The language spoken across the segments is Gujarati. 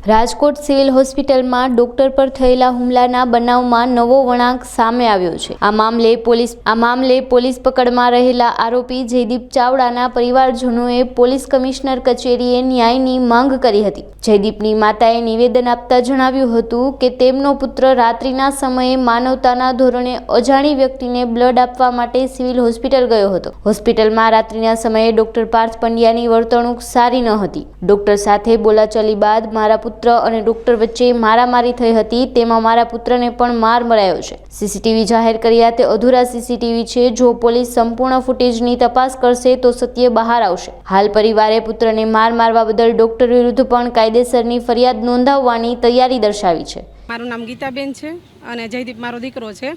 રાજકોટ સિવિલ હોસ્પિટલમાં ડોક્ટર પર થયેલા હુમલાના બનાવમાં નવો વળાંક સામે આવ્યો છે। આ મામલે પોલીસ પકડમાં રહેલા આરોપી જયદીપ ચાવડાના પરિવારજનોએ પોલીસ કમિશનર કચેરીએ ન્યાયની માંગ કરી હતી। જયદીપની માતાએ નિવેદન આપતા જણાવ્યું હતું કે તેમનો પુત્ર રાત્રિના સમયે માનવતાના ધોરણે અજાણી વ્યક્તિને બ્લડ આપવા માટે સિવિલ હોસ્પિટલ ગયો હતો। હોસ્પિટલમાં રાત્રિના સમયે ડોક્ટર પાર્થ પંડ્યાની વર્તણૂક સારી ન હતી। ડોક્ટર સાથે બોલાચાલી બાદ મારા પુત્ર અને ડોક્ટર વચ્ચે મારામારી થઈ હતી। તેમાં મારા પુત્રને પણ માર મરાયો છે। સીસીટીવી જાહેર કર્યા તે અધૂરા સીસીટીવી છે। જો પોલીસ સંપૂર્ણ ફૂટેજની તપાસ કરશે તો સત્ય બહાર આવશે। હાલ પરિવારે પુત્રને મારવા બદલ ડોક્ટર વિરુદ્ધ પણ કાયદેસરની ફરિયાદ નોંધાવવાની તૈયારી દર્શાવી છે। મારું નામ ગીતાબેન છે અને જયદીપ મારો દીકરો છે।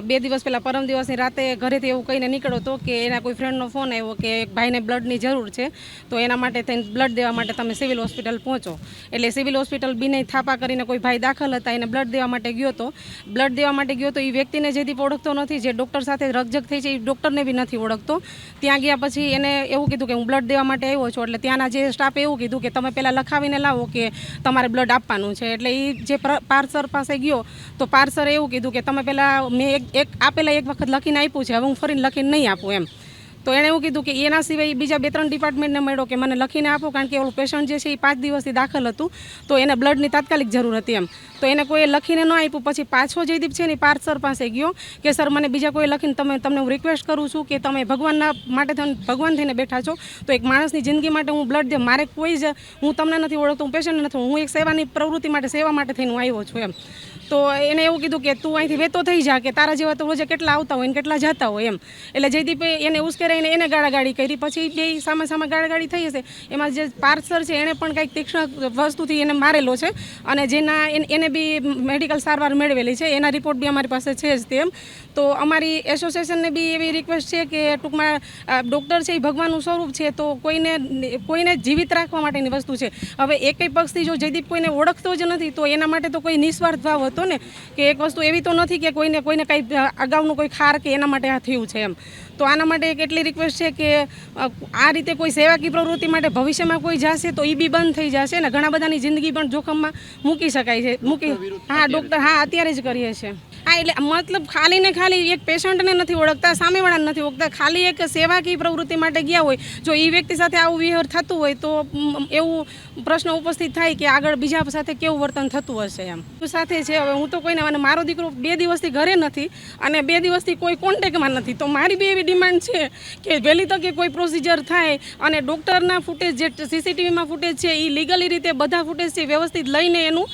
2 દિવસ પહેલાં પરમ દિવસની રાતે ઘરેથી એવું કહીને નીકળ્યો હતો કે એના કોઈ ફ્રેન્ડનો ફોન આવ્યો કે એક ભાઈને બ્લડની જરૂર છે, તો એના માટે થઈને બ્લડ દેવા માટે તમે સિવિલ હોસ્પિટલ પહોંચો। એટલે સિવિલ હોસ્પિટલ બીને થાપા કરીને કોઈ ભાઈ દાખલ હતા, એને બ્લડ દેવા માટે ગયો હતો। બ્લડ દેવા માટે ગયો તો એ વ્યક્તિને જયદીપ ઓળખતો નથી, જે ડૉક્ટર સાથે રકઝક થઈ છે એ ડૉક્ટરને બી નથી ઓળખતો। ત્યાં ગયા પછી એને એવું કીધું કે હું બ્લડ દેવા માટે આવ્યો છું। એટલે ત્યાંના જે સ્ટાફે એવું કીધું કે તમે પહેલાં લખાવીને લાવો કે તમારે બ્લડ આપવાનું છે। એટલે એ જે પાર્સર પાસે ગયો તો પાર્સરે એવું કીધું કે તમે પહેલાં મેં એક વખત લખીને આપ્યું છે, હવે હું ફરીને લખીને નહીં આપું એમ। તો એણે એવું કીધું કે એના સિવાય બીજા 2-3 ડિપાર્ટમેન્ટને મળ્યો કે મને લખીને આપો, કારણ કે ઓલું પેશન્ટ જે છે એ 5 દિવસથી દાખલ હતું, તો એને બ્લડની તાત્કાલિક જરૂર હતી એમ। તો એને કોઈએ લખીને ન આપ્યું। પછી પાછો જયદીપ છે ને પાર્સર પાસે ગયો કે સર મને બીજા કોઈ લખીને તમને હું રિક્વેસ્ટ કરું છું કે તમે ભગવાનના માટે ભગવાન થઈને બેઠા છો, તો એક માણસની જિંદગી માટે હું બ્લડ દે, મારે કોઈ જ હું તમને નથી ઓળખતો, હું પેશન્ટ નથી, હું એક સેવાની પ્રવૃત્તિ માટે સેવા માટે થઈને હું આવ્યો છું એમ। તો એને એવું કીધું કે તું અહીંથી વેતો થઈ જા, કે તારા જેવા તો રોજે કેટલા આવતા હોય ને કેટલા જતા હોય એમ। એટલે જયદીપે એને ઉશ્કેરાઈને એને ગાળાગાળી કરી। પછી બે સામે ગાળાગાળી થઈ હશે। એમાં જે પાર્સર છે એણે પણ કંઈક તીક્ષ્ણ વસ્તુથી એને મારેલો છે અને જેના એને બી મેડિકલ સારવાર મેળવેલી છે, એના રિપોર્ટ બી અમારી પાસે છે જ તેમ। તો અમારી એસોસિએશનને બી એવી રિક્વેસ્ટ છે કે ટૂંકમાં ડૉક્ટર છે એ ભગવાનનું સ્વરૂપ છે, તો કોઈને જીવિત રાખવા માટેની વસ્તુ છે। હવે એકેય પક્ષથી જો જયદીપ કોઈને ઓળખતો જ નથી તો એના માટે તો કોઈ નિસ્વાર્થ ભાવ હતો ને, કે એક વસ્તુ એવી તો નથી કે કોઈને કંઈ અગાઉનું કોઈ ખાર કે એના માટે આ થયું છે એમ। તો આના માટે એક એટલી રિક્વેસ્ટ છે કે આ રીતે કોઈ સેવાકીય પ્રવૃત્તિ માટે ભવિષ્યમાં કોઈ જશે તો એ બી બંધ થઈ જશે ને, ઘણા બધાની જિંદગી પણ જોખમમાં મૂકી શકાય છે। હા ડૉક્ટર, હા અત્યારે જ કરીએ છીએ। હા એટલે મતલબ ખાલી ને ખાલી એક પેશન્ટને નથી ઓળખતા, સામેવાળાને નથી ઓળખતા, ખાલી એક સેવાકીય પ્રવૃત્તિ માટે ગયા હોય, જો એ વ્યક્તિ સાથે આવું વિહેર થતું હોય તો એવું પ્રશ્ન ઉપસ્થિત થાય કે આગળ બીજા સાથે કેવું વર્તન થતું હશે એમ। સાથે છે હવે હું તો કોઈને, અને મારો દીકરો 2 દિવસથી ઘરે નથી અને 2 દિવસથી કોઈ કોન્ટેક્ટમાં નથી, તો મારી બી એવી ડિમાન્ડ છે કે વહેલી તકે કોઈ પ્રોસિજર થાય અને ડૉક્ટરના ફૂટેજ જે સીસીટીવીમાં ફૂટેજ છે એ લીગલી રીતે બધા ફૂટેજ છે વ્યવસ્થિત લઈને એનું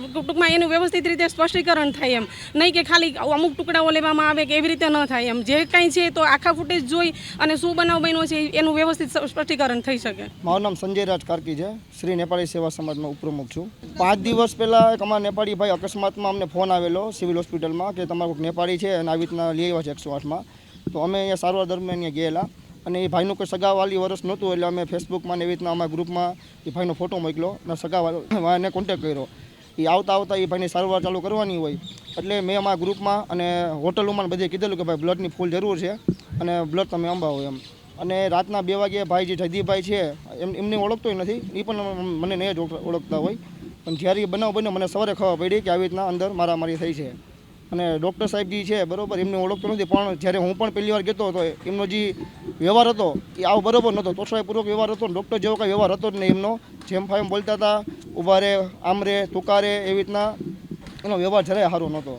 ટૂંકમાં એનું વ્યવસ્થિત રીતે સ્પષ્ટીકરણ થાય એમ, નહીં કે ખાલી અમુક ટુકડાઓ લેવામાં આવે કે એવી રીતે ન થાય એમ। જે કાંઈ છે તો આખા ફૂટેજ જોઈ અને શું બનાવ બન્યો છે એનું વ્યવસ્થિત સ્પષ્ટીકરણ થઈ શકે। મારું નામ સંજય રાજ કાર્કી છે, શ્રી નેપાળી સેવા સમાજનો ઉપપ્રમુખ છું। 5 દિવસ પહેલાં એક અમારા નેપાળી ભાઈ અકસ્માતમાં અમને ફોન આવેલો સિવિલ હોસ્પિટલમાં કે તમારું કોઈ નેપાળી છે અને આવી રીતના લઈ આવ્યા છે 108માં। તો અમે અહીંયા સારવાર દરમિયાન અહીંયા ગયેલા અને એ ભાઈનું કોઈ સગાવાલી વર્ષ નહોતું, એટલે અમે ફેસબુકમાં ને એવી રીતના અમારા ગ્રુપમાં એ ભાઈનો ફોટો મોકલ્યો અને સગાવાને કોન્ટેક્ટ કર્યો। એ આવતા એ ભાઈની સારવાર ચાલુ કરવાની હોય એટલે મેં અમારા ગ્રુપમાં અને હોટલોમાં બધે કીધેલું કે ભાઈ બ્લડની ફૂલ જરૂર છે અને બ્લડ તમે અંબાવો એમ। અને રાતના 2 વાગ્યે ભાઈ જે જયદીપભાઈ છે એમને ઓળખતો નથી, એ પણ મને નહીં જ ઓળખતા હોય, પણ જ્યારે એ બનાવ બન્યો મને સવારે ખબર પડી કે આવી રીતના અંદર મારામારી થઈ છે। અને ડૉક્ટર સાહેબ જે છે બરાબર એમને ઓળખતો નથી, પણ જ્યારે હું પણ પહેલી વાર ગયો હતો એમનો જે વ્યવહાર હતો એ આવો બરાબર નહોતો, તોછડાઈપૂર્વક વ્યવહાર હતો, ડૉક્ટર જેવો કાંઈ વ્યવહાર હતો જ નહીં એમનો। જેમ ફાયમ બોલતા હતા, ઊભા રે, આમ રે, તુકારે, એવી રીતના એનો વ્યવહાર જરાય સારો નહોતો।